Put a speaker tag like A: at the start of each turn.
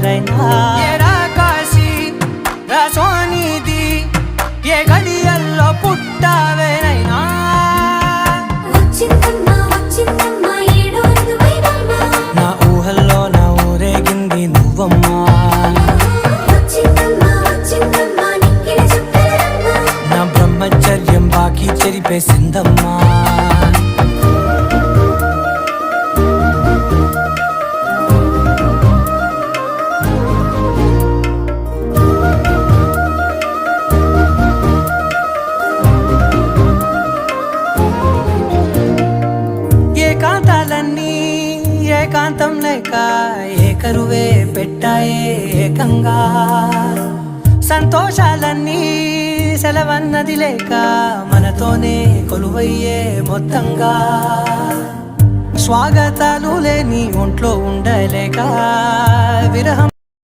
A: రైనా కాశీ సోనిది ఏ గడియల్లో పుట్టావేనైనా నా ఊహల్లో నా ఊరేగింది నువ్వమ్మా నా బ్రహ్మచర్యం బాకీ చెరిపేసిందమ్మా ఏకాంతాలన్నీ ఏకాంతం లేక ఏకరువే పెట్టాయే ఏకంగా సంతోషాలన్నీ సెలవన్నది లేక మనతోనే కొలువయ్యే మొత్తంగా స్వాగతాలు లేని ఒంట్లో ఉండలేక విరహం